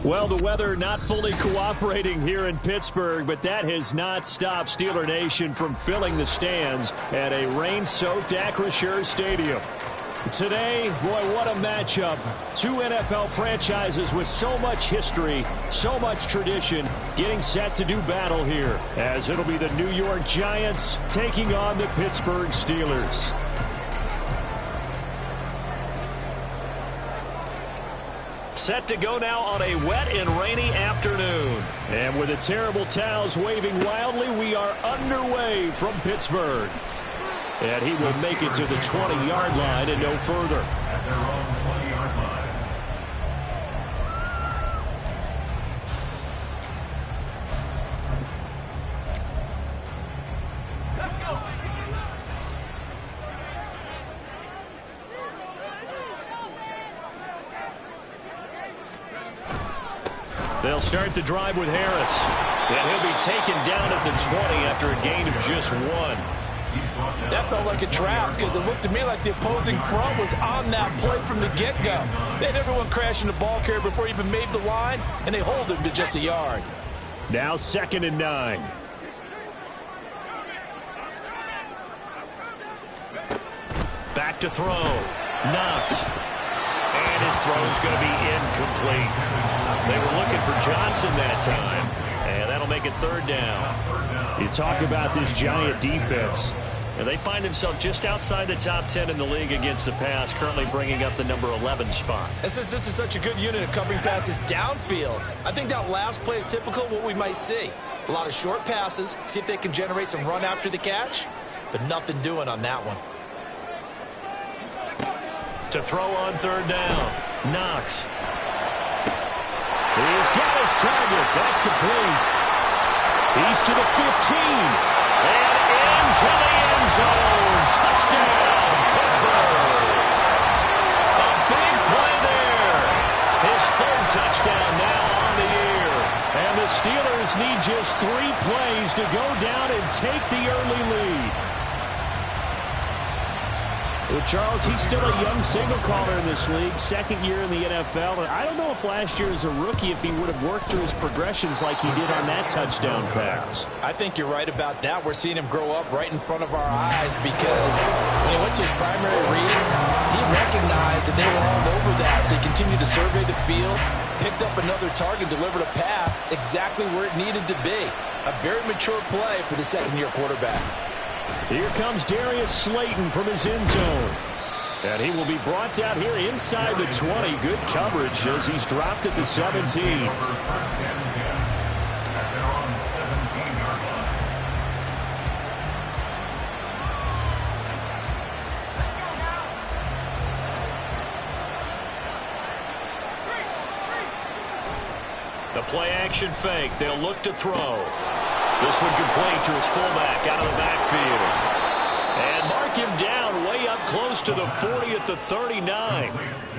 Well, the weather not fully cooperating here in Pittsburgh, but that has not stopped Steeler Nation from filling the stands at a rain-soaked Acrisure Stadium. Today, boy, what a matchup. Two NFL franchises with so much history, so much tradition, getting set to do battle here, as it'll be the New York Giants taking on the Pittsburgh Steelers. Set to go now on a wet and rainy afternoon. And with the terrible towels waving wildly, we are underway from Pittsburgh. And he will make it to the 20-yard line and no further. At their own 20-yard line. They'll start the drive with Harris. And he'll be taken down at the 20 after a gain of just 1. That felt like a trap because it looked to me like the opposing front was on that play from the get-go. They had everyone crashing the ball carrier before he even made the line, and they hold him to just a yard. Now 2nd and 9. Back to throw. Knox. And his throw's going to be incomplete. They were looking for Johnson that time, and that'll make it 3rd down. You talk about this Giant defense, and they find themselves just outside the top 10 in the league against the pass, currently bringing up the number 11 spot. And since this is such a good unit of covering passes downfield, I think that last play is typical of what we might see. A lot of short passes, see if they can generate some run after the catch, but nothing doing on that one. To throw on 3rd down, Knox. He's got his target. That's complete. He's to the 15. And into the end zone. Touchdown, Pittsburgh. A big play there. His 3rd touchdown now on the year. And the Steelers need just 3 plays to go down and take the early lead. Well, Charles, he's still a young signal caller in this league, 2nd year in the NFL. And I don't know if last year as a rookie if he would have worked through his progressions like he did on that touchdown pass. I think you're right about that. We're seeing him grow up right in front of our eyes because when he went to his primary read, he recognized that they were all over that. So he continued to survey the field, picked up another target, delivered a pass exactly where it needed to be. A very mature play for the 2nd-year quarterback. Here comes Darius Slayton from his end zone. And he will be brought down here inside the 20. Good coverage as he's dropped at the 17. The play action fake. They'll look to throw. This one complete to his fullback out of the backfield. And mark him down way up close to the 40 at the 39.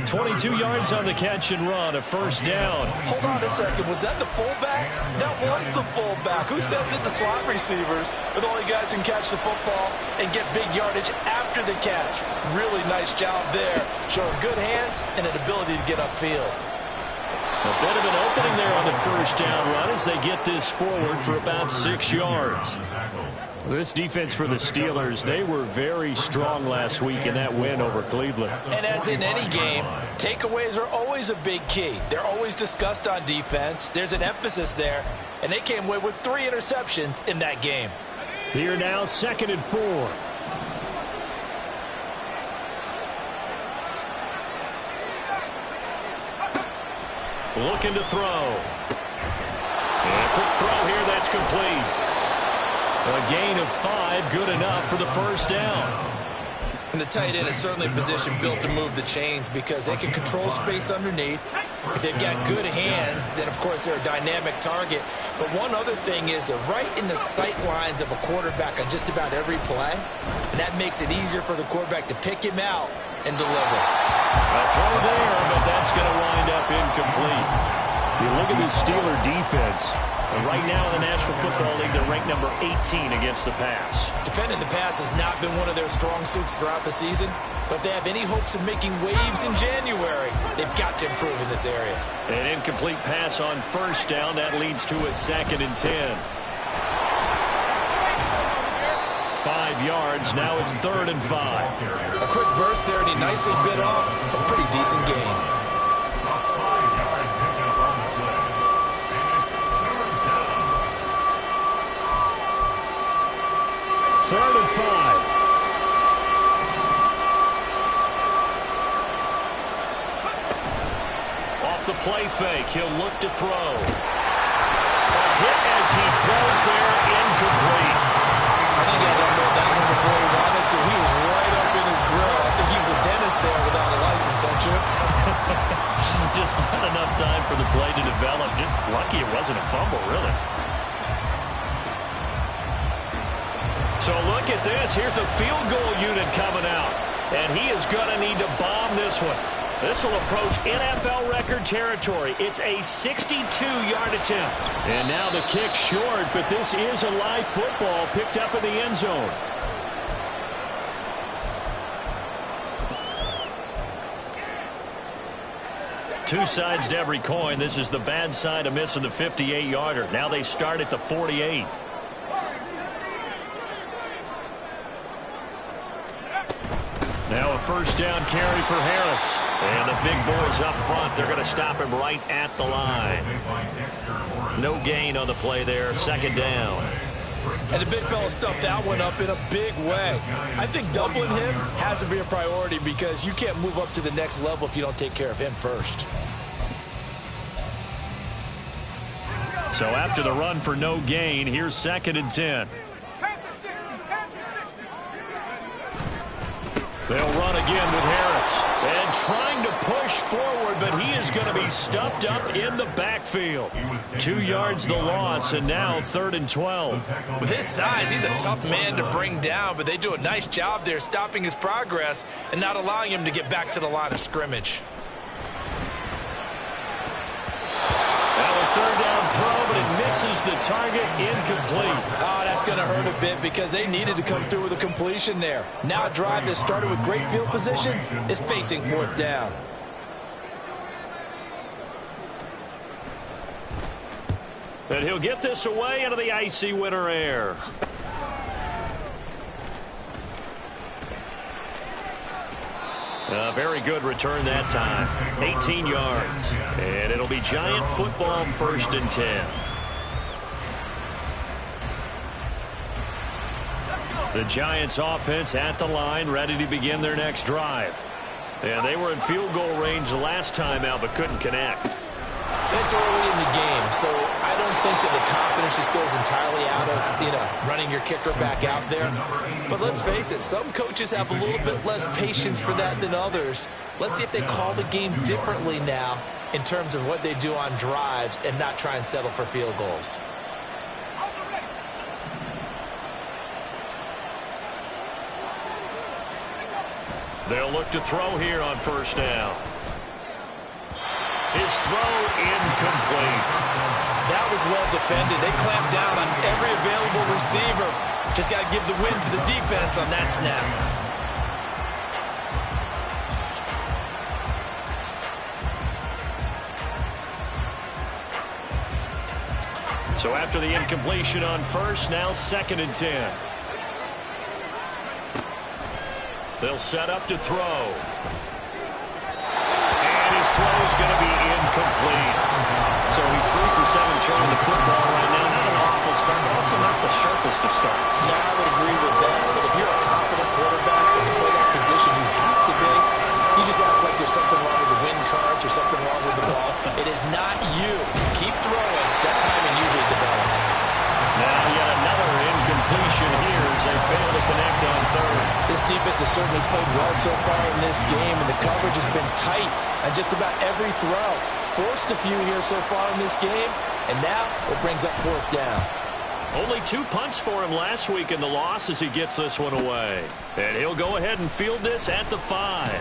22 yards on the catch and run, a 1st down. Hold on a second. Was that the fullback? That was the fullback. Who says it? The slot receivers are the only guys who can catch the football and get big yardage after the catch. Really nice job there. Showing good hands and an ability to get upfield. A bit of an opening there on the 1st down run as they get this forward for about 6 yards. This defense for the Steelers, they were very strong last week in that win over Cleveland. And as in any game, takeaways are always a big key. They're always discussed on defense. There's an emphasis there, and they came away with 3 interceptions in that game. Here now, 2nd and 4. Looking to throw. And a quick throw here, that's complete. A gain of 5, good enough for the 1st down. And the tight end is certainly a position built to move the chains because they can control space underneath. If they've got good hands, then of course they're a dynamic target. But one other thing is they're right in the sight lines of a quarterback on just about every play. And that makes it easier for the quarterback to pick him out and deliver. A throw there, but that's going to wind up incomplete. You look at the Steeler defense. Right now in the National Football League, they're ranked number 18 against the pass. Defending the pass has not been one of their strong suits throughout the season. But if they have any hopes of making waves in January, they've got to improve in this area. An incomplete pass on first down. That leads to a 2nd and 10. 5 yards. Now it's 3rd and 5. A quick burst there, and he nicely bit off a pretty decent gain. Third and 5. Off the play fake, he'll look to throw. A hit as he throws there, incomplete. I think he had to unload that one before he wanted to. He was right up in his grill. I think he was a dentist there without a license, don't you? Just not enough time for the play to develop. Just lucky it wasn't a fumble, really. So look at this. Here's the field goal unit coming out. And he is going to need to bomb this one. This will approach NFL record territory. It's a 62-yard attempt. And now the kick short, but this is a live football picked up in the end zone. Two sides to every coin. This is the bad side of missing the 58-yarder. Now they start at the 48. Now a first down carry for Harris. And the big boys up front, they're going to stop him right at the line. No gain on the play there, 2nd down. And the big fella stuffed that one up in a big way. I think doubling him has to be a priority because you can't move up to the next level if you don't take care of him first. So after the run for no gain, here's 2nd and 10. They'll run again with Harris. And trying to push forward, but he is going to be stuffed up in the backfield. 2 yards the loss, and now 3rd and 12. With his size, he's a tough man to bring down, but they do a nice job there stopping his progress and not allowing him to get back to the line of scrimmage. Now a 3rd down throw, but it misses the target, incomplete. Oh, that's going to hurt a bit because they needed to come through with a completion there. Now a drive that started with great field position is facing 4th down. And he'll get this away into the icy winter air. A very good return that time. 18 yards. And it'll be Giant football, 1st and 10. The Giants offense at the line, ready to begin their next drive. And they were in field goal range last time out, but couldn't connect. And it's early in the game, so I don't think that the confidence just goes entirely out of, running your kicker back out there. But let's face it, some coaches have a little bit less patience for that than others. Let's see if they call the game differently now in terms of what they do on drives and not try and settle for field goals. They'll look to throw here on 1st down. His throw incomplete. That was well defended. They clamped down on every available receiver. Just got to give the win to the defense on that snap. So after the incompletion on 1st, now 2nd and 10. They'll set up to throw. And his throw is going to be incomplete. So he's 3 for 7 throwing the football right now. Not an awful start, but also not the sharpest of starts. Yeah, I would agree with that. But if you're a confident quarterback and you play that position, you have to be. You just act like there's something wrong with the wind currents or something wrong with the ball. It is not you. Keep throwing. That timing usually develops. Now yet another incompletion here as they fail to connect on 3rd. This defense has certainly played well so far in this game, and the coverage has been tight on just about every throw. Forced a few here so far in this game, and now it brings up 4th down. Only 2 punts for him last week in the loss as he gets this one away. And he'll go ahead and field this at the 5.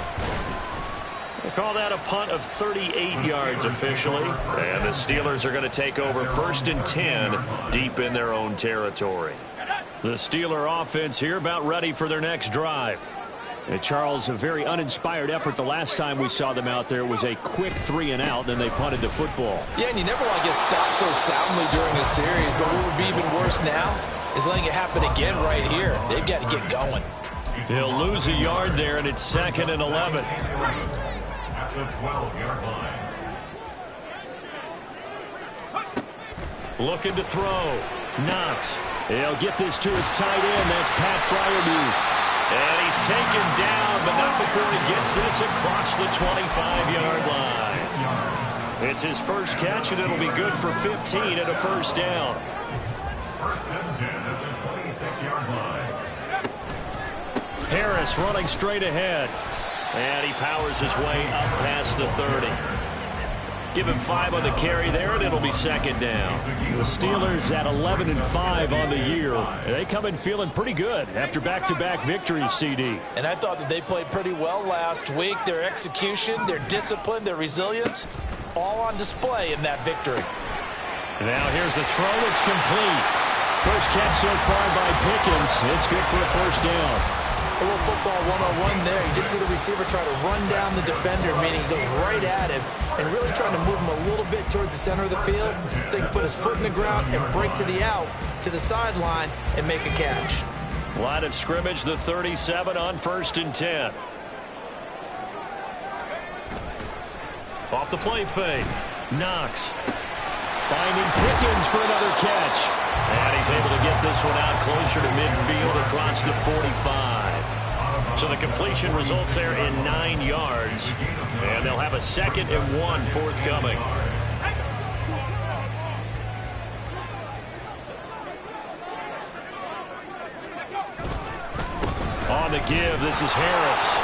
They call that a punt of 38 yards officially. And the Steelers are going to take over 1st and 10 deep in their own territory. The Steeler offense here about ready for their next drive. And Charles, a very uninspired effort the last time we saw them out there. It was a quick 3-and-out, then they punted the football. Yeah, and you never want to get stopped so soundly during a series, but what would be even worse now is letting it happen again right here. They've got to get going. He'll lose a yard there, and it's 2nd and 11. At the 12-yard line. Looking to throw. Knox. He'll get this to his tight end. That's Pat Freiermuth. And he's taken down, but not before he gets this across the 25-yard line. It's his first catch, and it'll be good for 15 and a first down. 1st and 10 at the 26-yard line. Harris running straight ahead. And he powers his way up past the 30. Give him 5 on the carry there, and it'll be 2nd down. The Steelers at 11-5 on the year. They come in feeling pretty good after back-to-back victories, CD. And I thought that they played pretty well last week. Their execution, their discipline, their resilience, all on display in that victory. Now here's a throw. It's complete. First catch so far by Pickens. It's good for a first down. A little football 101 there. You just see the receiver try to run down the defender, meaning he goes right at him and really trying to move him a little bit towards the center of the field so he can put his foot in the ground and break to the out, to the sideline, and make a catch. Line of scrimmage, the 37 on 1st and 10. Off the play fake. Knox. Finding Pickens for another catch. And he's able to get this one out closer to midfield across the 45. So the completion results there in 9 yards. And they'll have a 2nd and 1 forthcoming. On the give, this is Harris.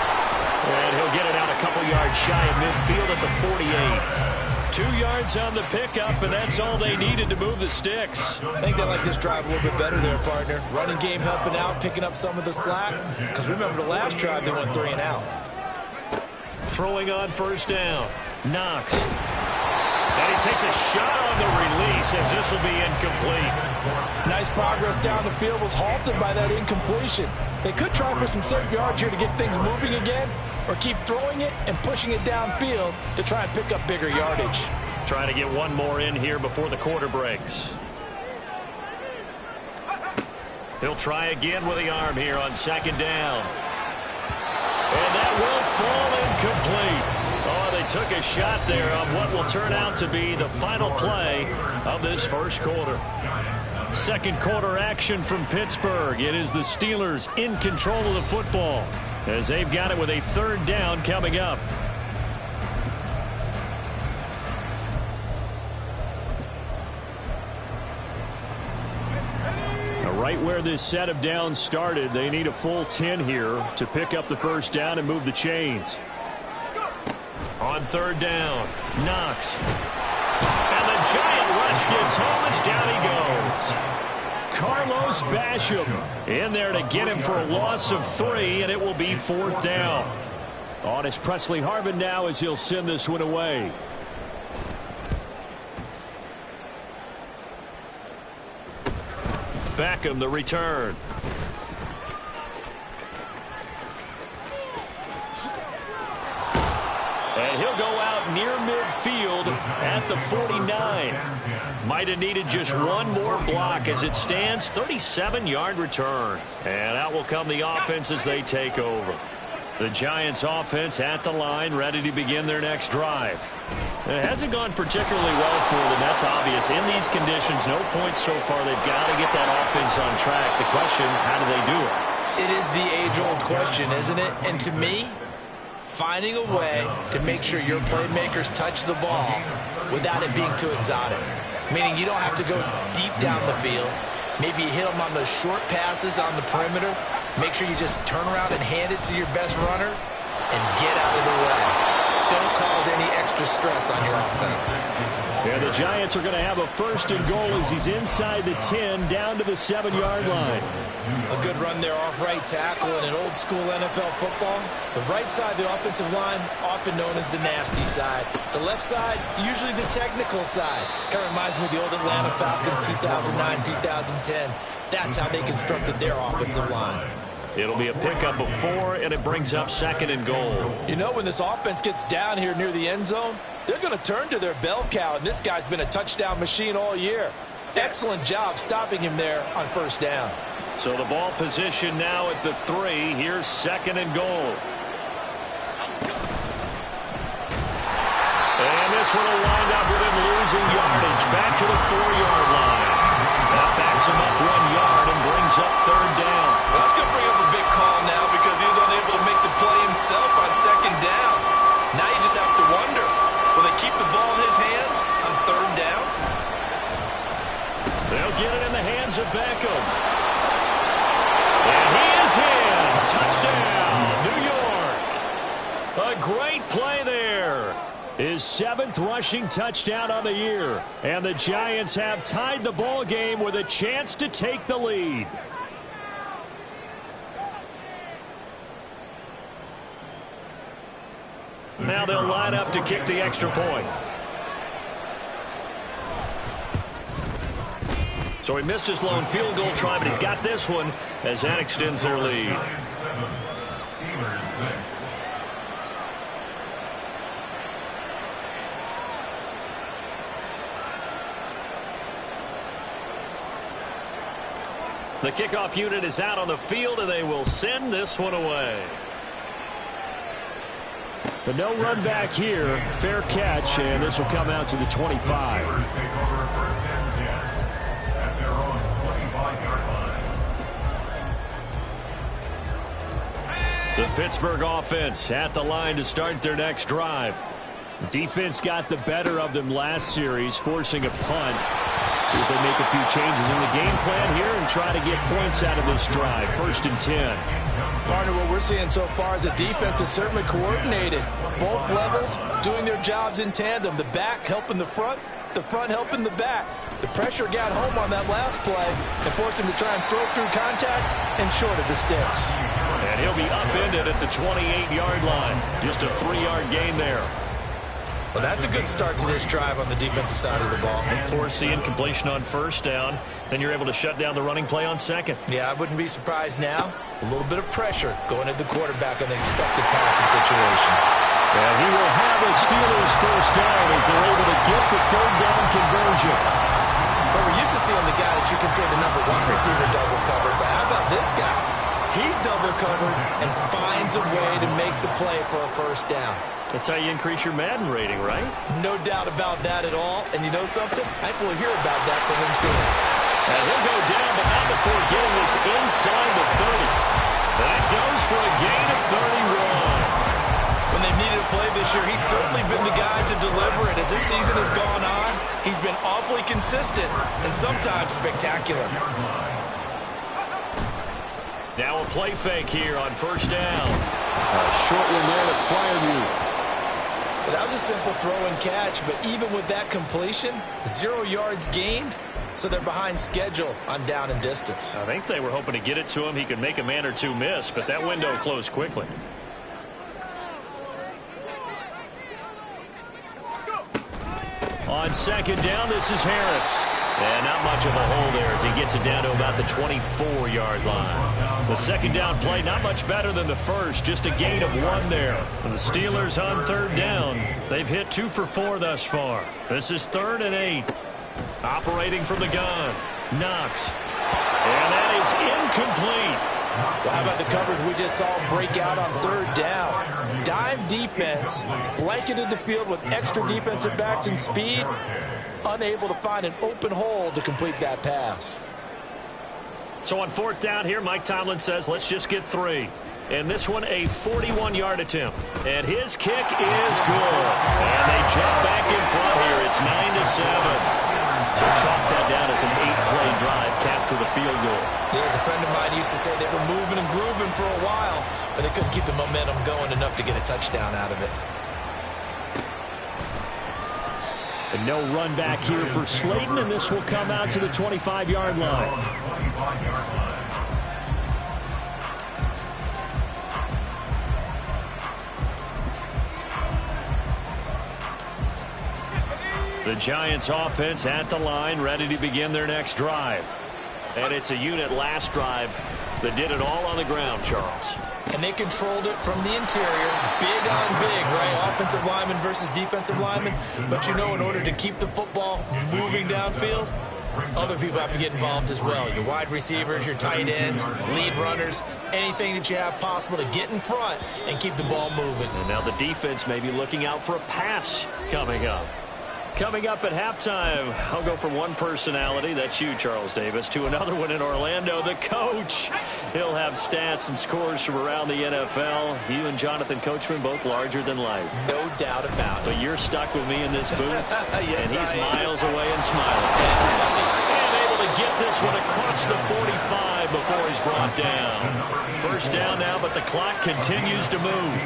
And he'll get it out a couple yards shy of midfield at the 48. 2 yards on the pickup, and that's all they needed to move the sticks. I think they like this drive a little bit better there, partner. Running game helping out, picking up some of the slack. Because remember the last drive, they went 3-and-out. Throwing on first down. Knox. And he takes a shot on the release as this will be incomplete. Nice progress down the field, was halted by that incompletion. They could try for some safe yards here to get things moving again, or keep throwing it and pushing it downfield to try and pick up bigger yardage. Trying to get one more in here before the quarter breaks. He'll try again with the arm here on 2nd down. And that will fall incomplete. Oh, they took a shot there on what will turn out to be the final play of this first quarter. Second quarter action from Pittsburgh. It is the Steelers in control of the football as they've got it with a 3rd down coming up. Now, right where this set of downs started, they need a full 10 here to pick up the first down and move the chains. On 3rd down, Knox. And the giant rush gets home as down he goes. Carlos Basham in there to get him for a loss of 3, and it will be 4th down. On is Presley Harvin now as he'll send this one away. Beckham the return. And he'll go out near midfield at the 49. Might have needed just one more block as it stands. 37-yard return. And out will come the offense as they take over. The Giants offense at the line, ready to begin their next drive. It hasn't gone particularly well for them, that's obvious. In these conditions, no points so far. They've got to get that offense on track. The question, how do they do it? It is the age-old question, isn't it? And to me, finding a way to make sure your playmakers touch the ball without it being too exotic. Meaning you don't have to go deep down the field. Maybe you hit them on those short passes on the perimeter. Make sure you just turn around and hand it to your best runner and get out of the way. Don't cause any extra stress on your offense. And the Giants are going to have a 1st and goal as he's inside the 10 down to the 7-yard line. A good run there off right tackle in an old school NFL football. The right side of the offensive line, often known as the nasty side. The left side, usually the technical side. Kind of reminds me of the old Atlanta Falcons 2009, 2010. That's how they constructed their offensive line. It'll be a pickup of 4, and it brings up 2nd and goal. You know, when this offense gets down here near the end zone, they're going to turn to their bell cow, and this guy's been a touchdown machine all year. Excellent job stopping him there on 1st down. So the ball position now at the 3. Here's 2nd and goal. And this one will wind up with him losing yardage back to the 4-yard line. That backs him up 1 yard and brings up 3rd down. Well, that's going to bring up a big call now because he was unable to make the play himself on 2nd down. Now you just have to wonder, will they keep the ball in his hands on 3rd down? They'll get it in the hands of Beckham. And he is in. Touchdown, New York. A great play there. His 7th rushing touchdown on the year. And the Giants have tied the ball game with a chance to take the lead. Now they'll line up to kick the extra point. So he missed his lone field goal try, but he's got this one as that extends their lead. The kickoff unit is out on the field, and they will send this one away. But no run back here. Fair catch, and this will come out to the 25. The Pittsburgh offense at the line to start their next drive. Defense got the better of them last series, forcing a punt. See if they make a few changes in the game plan here and try to get points out of this drive. 1st and 10. Partner, what we're seeing so far is the defense is certainly coordinated. Both levels doing their jobs in tandem. The back helping the front helping the back. The pressure got home on that last play and forced him to try and throw through contact and short of the sticks. And he'll be upended at the 28-yard line. Just a 3-yard gain there. Well, that's a good start to this drive on the defensive side of the ball. Force the incompletion on 1st down. Then you're able to shut down the running play on 2nd. Yeah, I wouldn't be surprised now. A little bit of pressure going at the quarterback on the expected passing situation. And he will have a Steelers 1st down as they're able to get the 3rd down conversion. But we're used to seeing the guy that you consider the number 1 receiver double covered. But how about this guy? He's double covered and finds a way to make the play for a 1st down. That's how you increase your Madden rating, right? No doubt about that at all. And you know something? I think we'll hear about that from him soon. And he'll go down, but not before getting this inside the 30. That goes for a gain of 31. When they've needed a play this year, he's certainly been the guy to deliver it. As this season has gone on, he's been awfully consistent and sometimes spectacular. Now a play fake here on 1st down. A short one there to Freiermuth. Well, that was a simple throw and catch, but even with that completion, 0 yards gained, so they're behind schedule on down and distance. I think they were hoping to get it to him. He could make a man or two miss, but that window closed quickly. On 2nd down, this is Harris. And not much of a hole there as he gets it down to about the 24-yard line. The 2nd down play, not much better than the first, just a gain of 1 there. And the Steelers on 3rd down. They've hit 2 for 4 thus far. This is 3rd and 8. Operating from the gun. Knox. And that is incomplete. Well, how about the coverage we just saw break out on 3rd down? Dime defense, blanketed the field with extra defensive backs and speed, unable to find an open hole to complete that pass. So on 4th down here, Mike Tomlin says, let's just get 3. And this one, a 41-yard attempt. And his kick is good. And they jump back in front here. It's 9-7. So chalk that down as an 8-play drive, capped with a field goal. Yeah, as a friend of mine used to say, they were moving and grooving for a while, but they couldn't keep the momentum going enough to get a touchdown out of it. And no run back here for Slayton, and this will come out to the 25-yard line. The Giants offense at the line, ready to begin their next drive. And it's a unit last drive that did it all on the ground, Charles. And they controlled it from the interior, big on big, right? Offensive lineman versus defensive lineman. But you know, in order to keep the football moving downfield, other people have to get involved as well. Your wide receivers, your tight ends, lead runners, anything that you have possible to get in front and keep the ball moving. And now the defense may be looking out for a pass coming up. Coming up at halftime, I'll go from one personality, that's you, Charles Davis, to another one in Orlando, the coach. He'll have stats and scores from around the NFL. You and Jonathan Coachman, both larger than life. No doubt about it. But you're stuck with me in this booth, yes, and he's miles away and smiling. And able to get this one across the 45 before he's brought down. First down now, but the clock continues to move.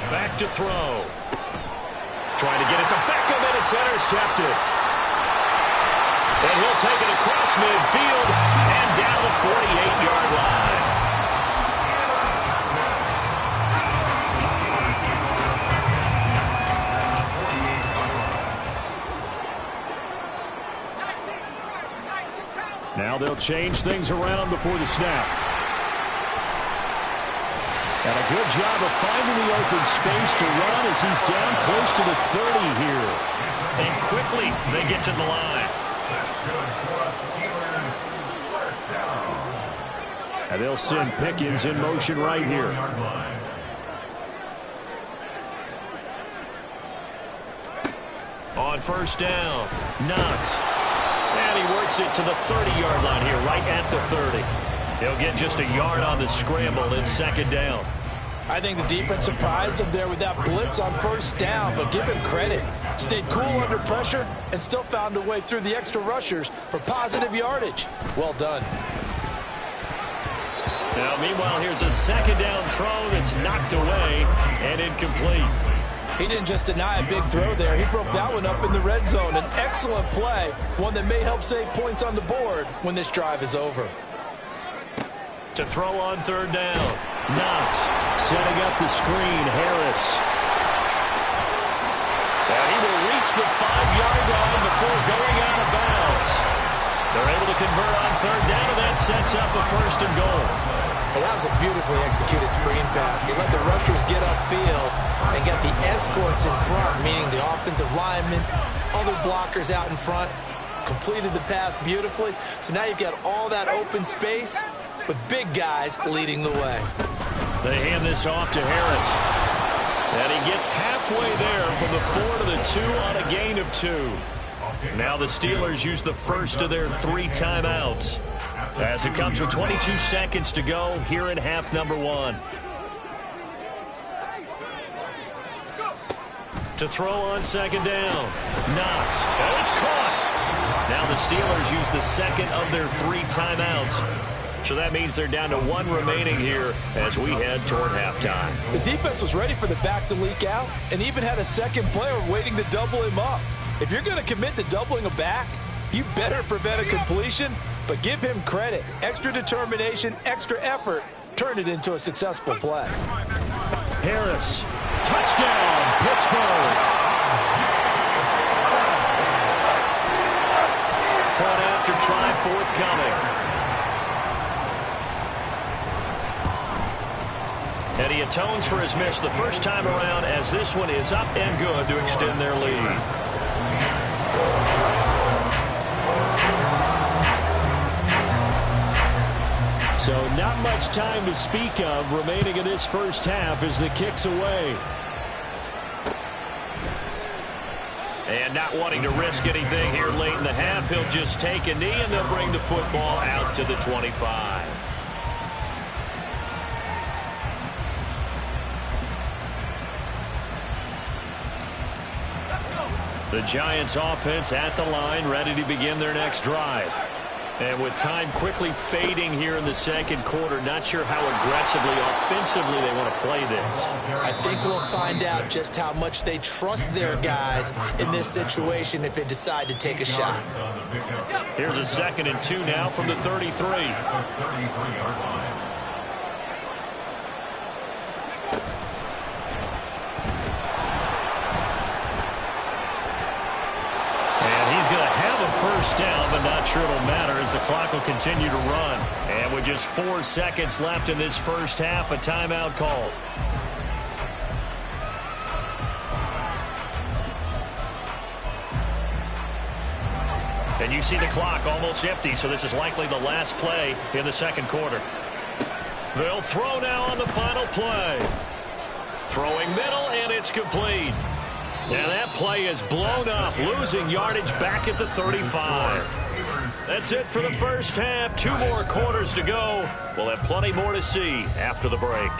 Back to throw. Trying to get it to Beckham, and it's intercepted. And he'll take it across midfield and down the 48-yard line. Now they'll change things around before the snap. And a good job of finding the open space to run as he's down close to the 30 here. And quickly they get to the line. And they'll send Pickens in motion right here. On first down, Knox. And he works it to the 30-yard line here, right at the 30. He'll get just a yard on the scramble in second down. I think the defense surprised him there with that blitz on first down, but give him credit. Stayed cool under pressure and still found a way through the extra rushers for positive yardage. Well done. Now, meanwhile, here's a second down throw that's knocked away and incomplete. He didn't just deny a big throw there. He broke that one up in the red zone. An excellent play, one that may help save points on the board when this drive is over. To throw on third down. Knox setting up the screen. Harris. And he will reach the 5-yard line before going out of bounds. They're able to convert on third down, and that sets up a first and goal. Well, that was a beautifully executed screen pass. He let the rushers get upfield and got the escorts in front, meaning the offensive linemen, other blockers out in front, completed the pass beautifully. So now you've got all that open space with big guys leading the way. They hand this off to Harris. And he gets halfway there from the 4 to the 2 on a gain of 2. Now the Steelers use the first of their 3 timeouts as it comes with 22 seconds to go here in half number 1. To throw on second down. Knox. Oh, it's caught. Now the Steelers use the second of their 3 timeouts. So that means they're down to 1 remaining here as we head toward halftime. The defense was ready for the back to leak out and even had a second player waiting to double him up. If you're going to commit to doubling a back, you better prevent a completion, but give him credit. Extra determination, extra effort, turn it into a successful play. Harris, touchdown, Pittsburgh. Point after try forthcoming. And he atones for his miss the first time around as this one is up and good to extend their lead. So not much time to speak of remaining in this first half as the kick's away. And not wanting to risk anything here late in the half, he'll just take a knee and they'll bring the football out to the 25. The Giants offense at the line, ready to begin their next drive. And with time quickly fading here in the second quarter, not sure how aggressively, offensively they want to play this. I think we'll find out just how much they trust their guys in this situation if they decide to take a shot. Here's a 2nd and 2 now from the 33. First down, but not sure it'll matter as the clock will continue to run. And with just 4 seconds left in this first half, a timeout called. And you see the clock almost empty, so this is likely the last play in the second quarter. They'll throw now on the final play. Throwing middle, and it's complete. And that play is blown up, losing yardage back at the 35. That's it for the first half. 2 more quarters to go. We'll have plenty more to see after the break.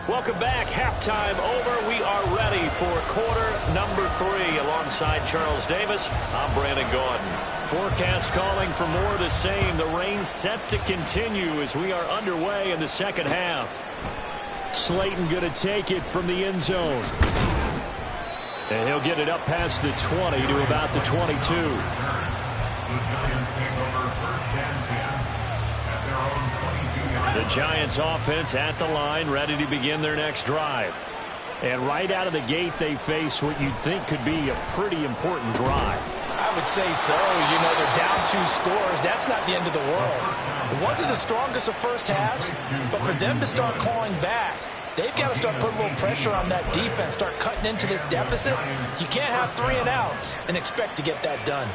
Welcome back. Halftime over. We are ready for quarter number 3. Alongside Charles Davis, I'm Brandon Gaudin. Forecast calling for more of the same. The rain set to continue as we are underway in the second half. Slayton going to take it from the end zone. And he'll get it up past the 20 to about the 22. The Giants offense at the line, ready to begin their next drive. And right out of the gate, they face what you'd think could be a pretty important drive. I would say so. You know, they're down 2 scores. That's not the end of the world. It wasn't the strongest of first halves, but for them to start clawing back, they've got to start putting a little pressure on that defense, start cutting into this deficit. You can't have 3 and outs and expect to get that done.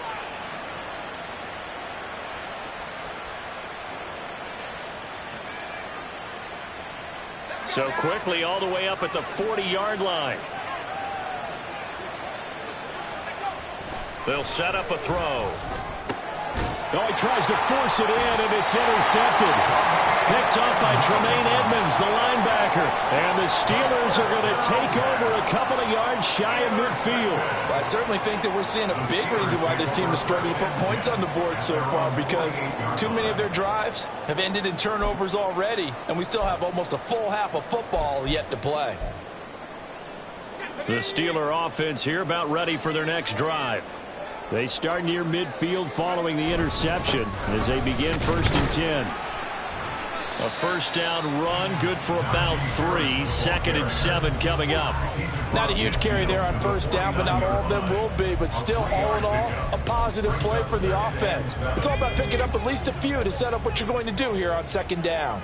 So quickly all the way up at the 40-yard line. They'll set up a throw. Oh, he tries to force it in, and it's intercepted. Picked up by Tremaine Edmonds, the linebacker. And the Steelers are going to take over a couple of yards shy of midfield. Well, I certainly think that we're seeing a big reason why this team is struggling to put points on the board so far, because too many of their drives have ended in turnovers already, and we still have almost a full half of football yet to play. The Steeler offense here about ready for their next drive. They start near midfield following the interception as they begin 1st and 10. A first down run, good for about 3. 2nd and 7 coming up. Not a huge carry there on first down, but not all of them will be. But still, all in all, a positive play for the offense. It's all about picking up at least a few to set up what you're going to do here on 2nd down.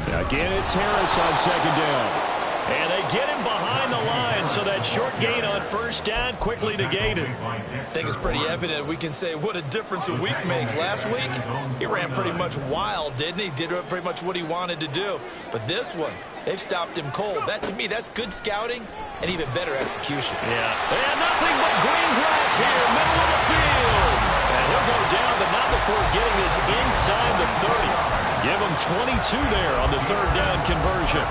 Again, it's Harris on 2nd down. And they get him behind the line, so that short gain on first down quickly negated. I think it's pretty evident. We can say what a difference a week makes. Last week, he ran pretty much wild, didn't he? Did pretty much what he wanted to do. But this one, they've stopped him cold. That, to me, that's good scouting and even better execution. Yeah. And nothing but green grass here, middle of the field. And he'll go down, but not before getting this inside the 30. Give him 22 there on the 3rd down conversion.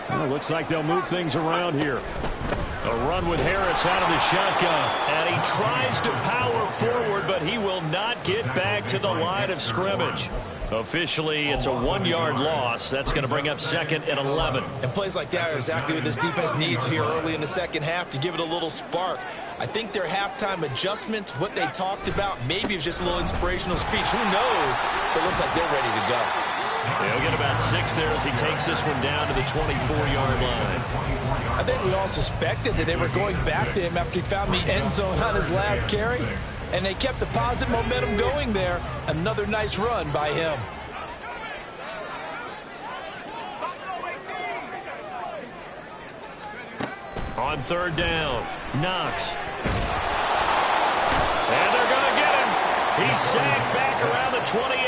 Well, looks like they'll move things around here. A run with Harris out of the shotgun. And he tries to power forward, but he will not get back to the line of scrimmage. Officially, it's a 1-yard loss. That's going to bring up 2nd and 11. And plays like that are exactly what this defense needs here early in the second half to give it a little spark. I think their halftime adjustment, what they talked about, maybe it was just a little inspirational speech. Who knows? But it looks like they're ready to go. He'll get about 6 there as he takes this one down to the 24-yard line. I think we all suspected that they were going back to him after he found the end zone on his last carry. And they kept the positive momentum going there. Another nice run by him. On 3rd down, Knox. And they're going to get him. He's sacked back around the 28.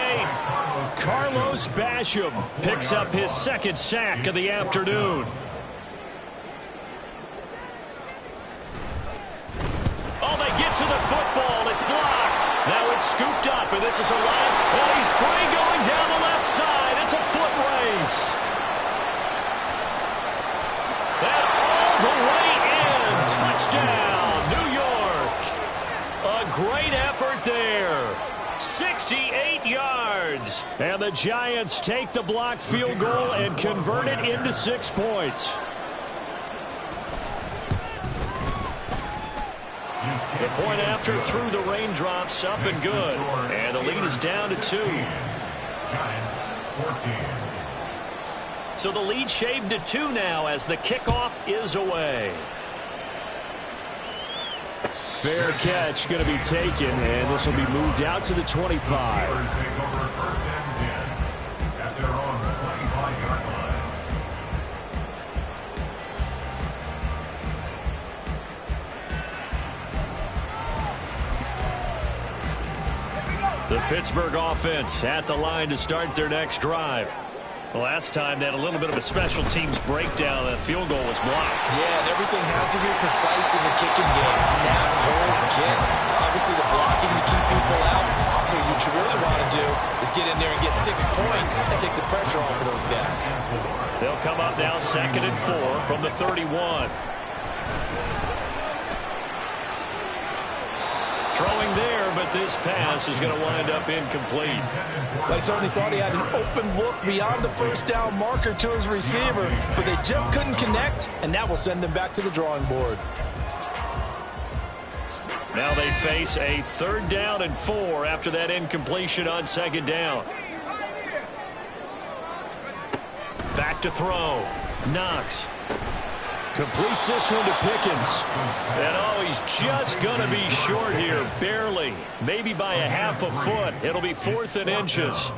Carlos Basham picks up his 2nd sack of the afternoon. Oh, they get to the football. It's blocked. Now it's scooped up and this is a life. Oh, he's free going down the left side. It's a foot race. And all the way in. Touchdown, New York. A great effort there. 68 yards. And the Giants take the blocked field goal and convert it into 6 points. The point after through the raindrops, up and good. And the lead is down to 2. Giants 14. So the lead shaved to 2 now as the kickoff is away. Fair catch going to be taken, and this will be moved out to the 25. Take over 1st and 10 at their own 25-yard line. The Pittsburgh offense at the line to start their next drive. The last time they had a little bit of a special teams breakdown. That field goal was blocked. Yeah, and everything has to be precise in the kicking game. Snap, hold, kick. Obviously, the blocking to keep people out. So what you really want to do is get in there and get 6 points and take the pressure off of those guys. They'll come up now 2nd and 4 from the 31. Throwing there, but this pass is going to wind up incomplete. They certainly thought he had an open look beyond the first down marker to his receiver, but they just couldn't connect, and that will send them back to the drawing board. Now they face a 3rd down and 4 after that incompletion on 2nd down. Back to throw. Knox. Completes this one to Pickens. And oh, he's just going to be short here, barely. Maybe by a half a foot. It'll be 4th and inches.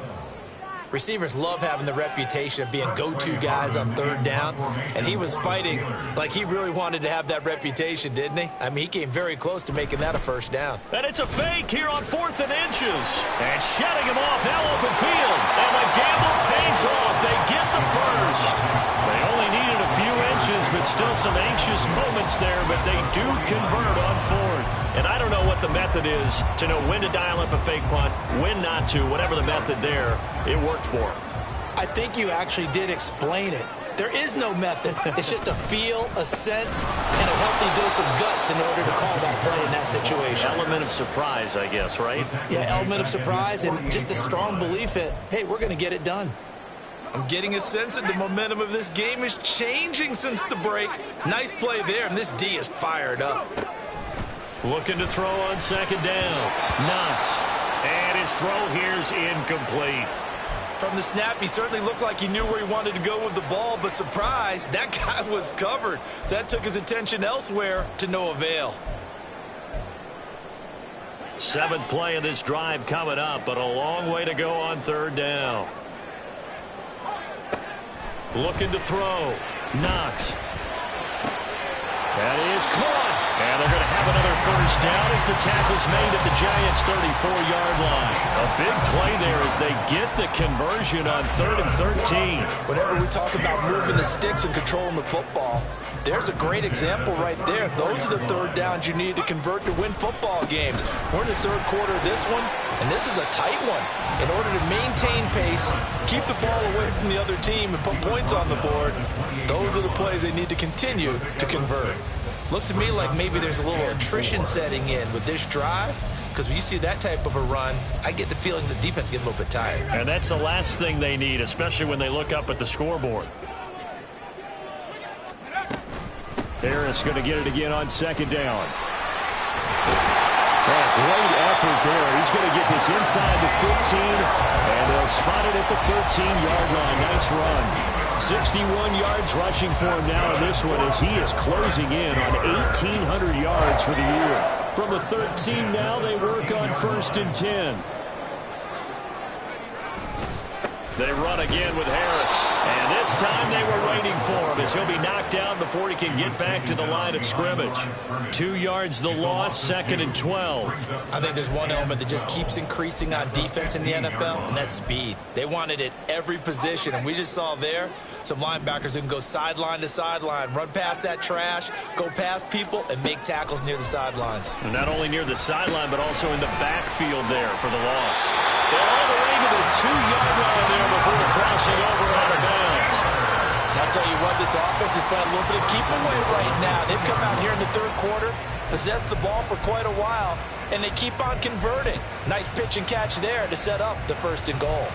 Receivers love having the reputation of being go-to guys on 3rd down, and he was fighting like he really wanted to have that reputation, didn't he? I mean, he came very close to making that a 1st down. And it's a fake here on 4th and inches. And shutting him off, now open field. And the gamble pays off. They get the first. They only needed a few inches, but still some anxious moments there, but they do convert on 4th. And I don't know what the method is to know when to dial up a fake punt, when not to, whatever the method there, it worked for him. I think you actually did explain it. There is no method. It's just a feel, a sense, and a healthy dose of guts in order to call that play in that situation. Element of surprise, I guess, right? Yeah, element of surprise and just a strong belief in, hey, we're going to get it done. I'm getting a sense that the momentum of this game is changing since the break. Nice play there, and this D is fired up. Looking to throw on 2nd down. Knox. And his throw here's incomplete. From the snap, he certainly looked like he knew where he wanted to go with the ball, but surprise, that guy was covered. So that took his attention elsewhere to no avail. 7th play of this drive coming up, but a long way to go on 3rd down. Looking to throw. Knox. That is caught. And they're going to have another 1st down as the tackle's made at the Giants' 34-yard line. A big play there as they get the conversion on 3rd and 13. Whenever we talk about moving the sticks and controlling the football, there's a great example right there. Those are the 3rd downs you need to convert to win football games. We're in the 3rd quarter of this one, and this is a tight one. In order to maintain pace, keep the ball away from the other team, and put points on the board, those are the plays they need to continue to convert. Looks to me like maybe there's a little attrition setting in with this drive, because when you see that type of a run, I get the feeling the defense gets a little bit tired. And that's the last thing they need, especially when they look up at the scoreboard. Harris going to get it again on 2nd down. Oh, great effort there. He's going to get this inside the 15, and they'll spot it at the 13-yard line. Nice run. 61 yards rushing for him now in this one as he is closing in on 1,800 yards for the year. From the 13 now, they work on 1st and 10. They run again with Harris. And this time they were waiting for him as he'll be knocked down before he can get back to the line of scrimmage. 2 yards the loss, 2nd and 12. I think there's one element that just keeps increasing on defense in the NFL, and that's speed. They want it at every position, and we just saw there some linebackers who can go sideline to sideline, run past that trash, go past people, and make tackles near the sidelines. And not only near the sideline, but also in the backfield there for the loss. They're all the way to the 2-yard line there before crossing over out of bounds. I'll tell you what, this offense is playing a little bit of keep away right now. They've come out here in the 3rd quarter, possessed the ball for quite a while, and they keep on converting. Nice pitch and catch there to set up the 1st and goal.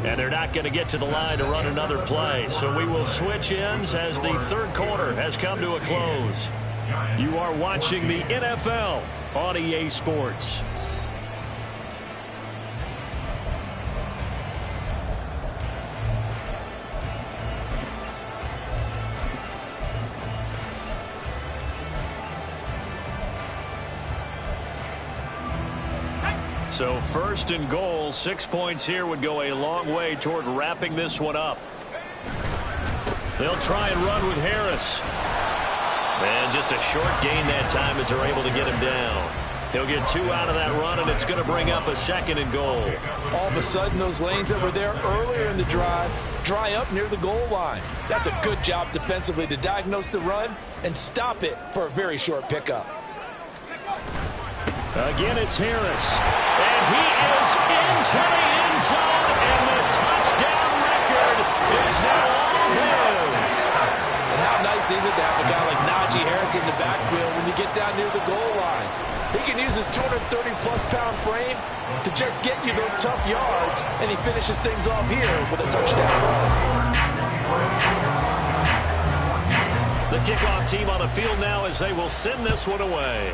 And they're not going to get to the line to run another play. So we will switch ends as the 3rd quarter has come to a close. You are watching the NFL on EA Sports. So 1st and goal, 6 points here would go a long way toward wrapping this one up. They'll try and run with Harris. And just a short gain that time as they're able to get him down. He'll get 2 out of that run, and it's going to bring up a 2nd and goal. All of a sudden, those lanes that were there earlier in the drive dry up near the goal line. That's a good job defensively to diagnose the run and stop it for a very short pickup. Again, it's Harris. And he is into the end zone, and the touchdown record is now all his. And how nice is it to have a guy like Najee Harris in the backfield when you get down near the goal line? He can use his 230-plus pound frame to just get you those tough yards, and he finishes things off here with a touchdown. The kickoff team on the field now as they will send this one away.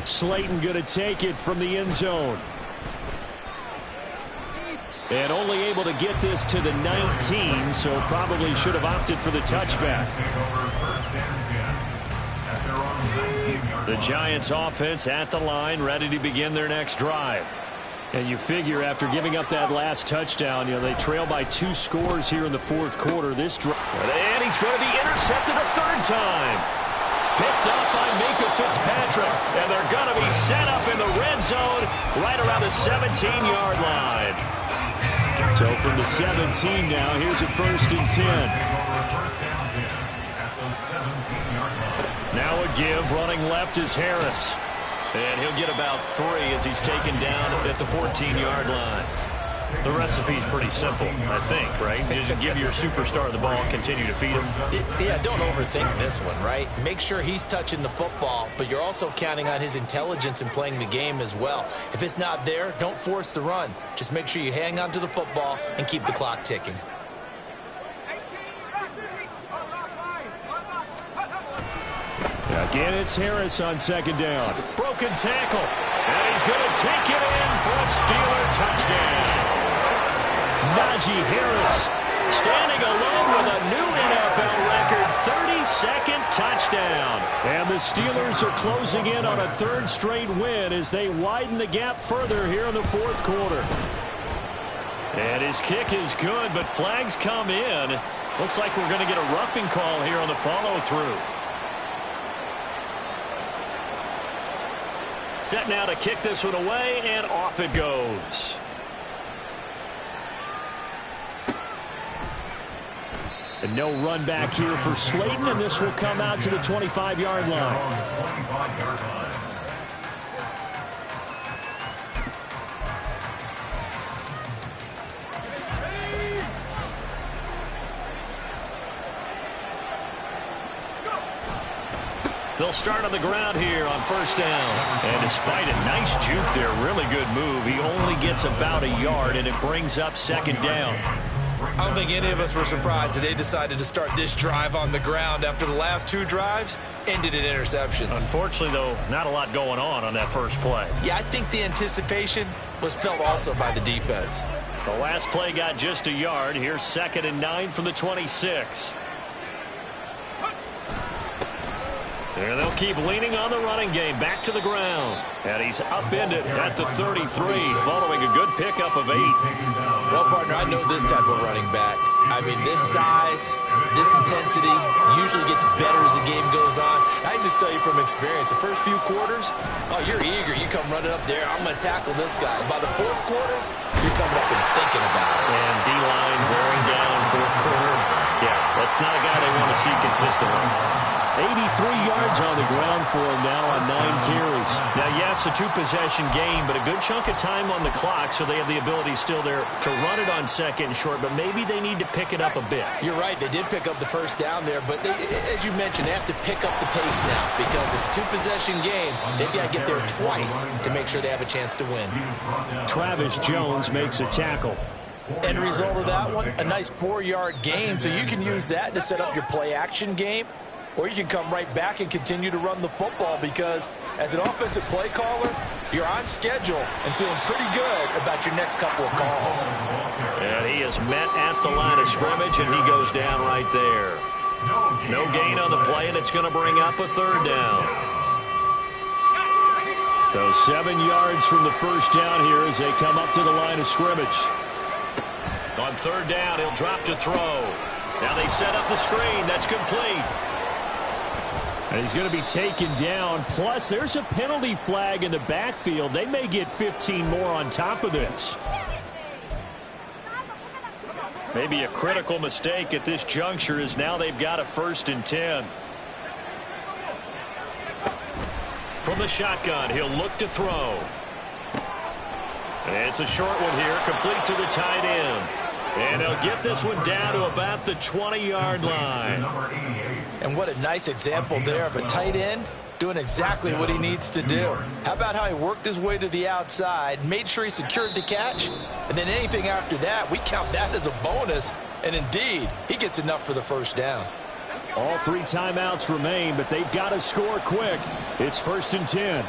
Slayton going to take it from the end zone. And only able to get this to the 19, so probably should have opted for the touchback. The Giants offense at the line, ready to begin their next drive. And you figure after giving up that last touchdown, they trail by 2 scores here in the 4th quarter. This drive, and he's going to be intercepted a 3rd time. Picked up by Minkah Fitzpatrick, and they're going to be set up in the red zone right around the 17-yard line. So from the 17 now, here's a 1st and 10. Now a give, running left is Harris. And he'll get about 3 as he's taken down at the 14-yard line. The recipe's pretty simple, I think, right? Just give your superstar the ball and continue to feed him. Yeah, don't overthink this one, right? Make sure he's touching the football, but you're also counting on his intelligence in playing the game as well. If it's not there, don't force the run. Just make sure you hang on to the football and keep the clock ticking. Again, it's Harris on 2nd down. Broken tackle. And he's going to take it in for a Steeler touchdown. Najee Harris standing alone with a new NFL record 32nd touchdown. And the Steelers are closing in on a 3rd straight win as they widen the gap further here in the 4th quarter. And his kick is good, but flags come in. Looks like we're going to get a roughing call here on the follow-through. Set now to kick this one away, and off it goes. And no run back here for Slayton, and this will come out to the 25-yard line. They'll start on the ground here on 1st down. And despite a nice juke there, really good move, he only gets about a yard, and it brings up 2nd down. I don't think any of us were surprised that they decided to start this drive on the ground after the last 2 drives ended in interceptions. Unfortunately, though, not a lot going on that first play. Yeah, I think the anticipation was felt also by the defense. The last play got just a yard. Here's 2nd and 9 from the 26. And they'll keep leaning on the running game. Back to the ground. And he's upended at the 33, following a good pickup of 8. Well, partner, I know this type of running back. I mean, this size, this intensity usually gets better as the game goes on. I just tell you from experience, the first few quarters, oh, you're eager. You come running up there, I'm going to tackle this guy. By the fourth quarter, you're coming up and thinking about it. And D-line wearing down fourth quarter. Yeah, that's not a guy they want to see consistently. 83 yards on the ground for him now on 9 carries. Now, yes, a 2-possession game, but a good chunk of time on the clock, so they have the ability still there to run it on second and short, but maybe they need to pick it up a bit. You're right. They did pick up the first down there, but they, as you mentioned, they have to pick up the pace now because it's a 2-possession game. They've got to get there twice to make sure they have a chance to win. Travis Jones makes a tackle. End result of that one, a nice 4-yard gain, so you can use that to set up your play-action game. Or you can come right back and continue to run the football because as an offensive play caller, you're on schedule and feeling pretty good about your next couple of calls. And he is met at the line of scrimmage, and he goes down right there. No gain on the play, and it's going to bring up a 3rd down. So 7 yards from the first down here as they come up to the line of scrimmage. On 3rd down, he'll drop to throw. Now they set up the screen. That's complete. And he's going to be taken down. Plus, there's a penalty flag in the backfield. They may get 15 more on top of this. Maybe a critical mistake at this juncture is now they've got a 1st and 10. From the shotgun, he'll look to throw. And it's a short one here, complete to the tight end. And they'll get this one down to about the 20-yard line. And what a nice example there of a tight end doing exactly what he needs to do. How about how he worked his way to the outside, made sure he secured the catch, and then anything after that, we count that as a bonus. And indeed, he gets enough for the 1st down. All 3 timeouts remain, but they've got to score quick. It's 1st and 10.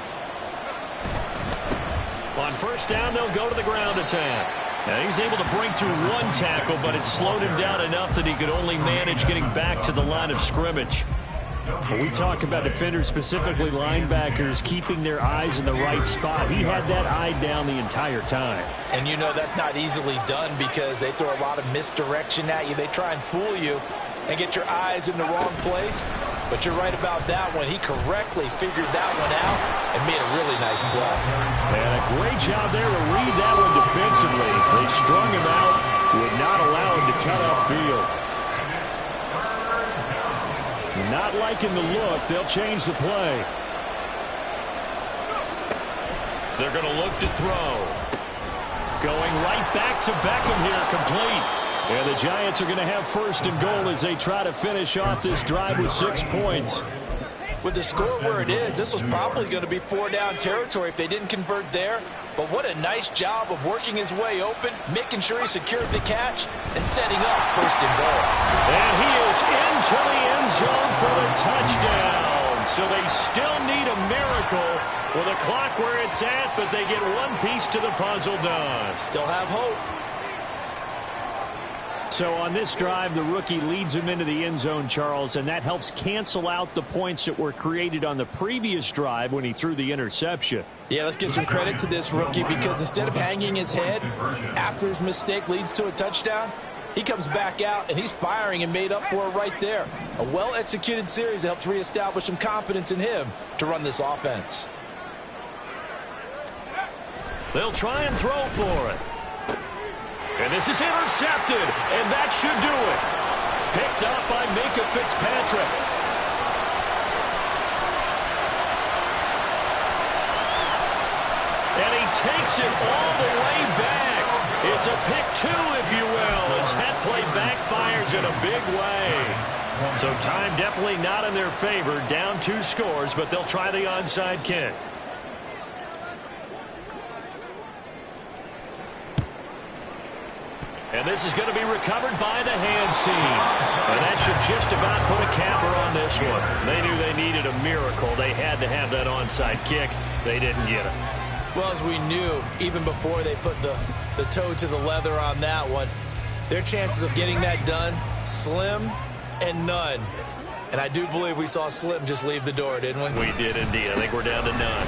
On 1st down, they'll go to the ground attack. Now he's able to break through 1 tackle, but it slowed him down enough that he could only manage getting back to the line of scrimmage. When we talk about defenders, specifically linebackers, keeping their eyes in the right spot, he had that eye down the entire time. And you know that's not easily done because they throw a lot of misdirection at you. They try and fool you and get your eyes in the wrong place. But you're right about that one. He correctly figured that one out and made a really nice play. And a great job there to read that one defensively. They strung him out, would not allow him to cut upfield. Not liking the look. They'll change the play. They're going to look to throw. Going right back to Beckham here, complete. And the Giants are going to have 1st and goal as they try to finish off this drive with 6 points. With the score where it is, this was probably going to be 4-down territory if they didn't convert there. But what a nice job of working his way open, making sure he secured the catch, and setting up 1st and goal. And he is into the end zone for the touchdown. So they still need a miracle with a clock where it's at, but they get one piece to the puzzle done. Still have hope. So on this drive, the rookie leads him into the end zone, Charles, and that helps cancel out the points that were created on the previous drive when he threw the interception. Yeah, let's give some credit to this rookie because instead of hanging his head after his mistake leads to a touchdown, he comes back out and he's firing and made up for it right there. A well-executed series that helps reestablish some confidence in him to run this offense. They'll try and throw for it. And this is intercepted, and that should do it. Picked up by Minkah Fitzpatrick. And he takes it all the way back. It's a pick 2, if you will, as that play backfires in a big way. So time definitely not in their favor. Down 2 scores, but they'll try the onside kick. And this is going to be recovered by the hands team. And that should just about put a capper on this one. They knew they needed a miracle. They had to have that onside kick. They didn't get it. Well, as we knew, even before they put the toe to the leather on that one, their chances of getting that done, slim and none. And I do believe we saw Slim just leave the door, didn't we? We did indeed. I think we're down to none.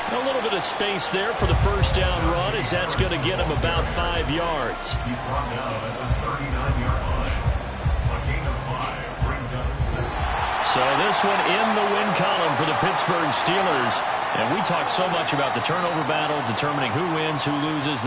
A little bit of space there for the first down run, as that's going to get him about 5 yards. He's brought down at the 39-yard line. A gain of 5 brings up 6. So this one in the win column for the Pittsburgh Steelers. And we talk so much about the turnover battle, determining who wins, who loses.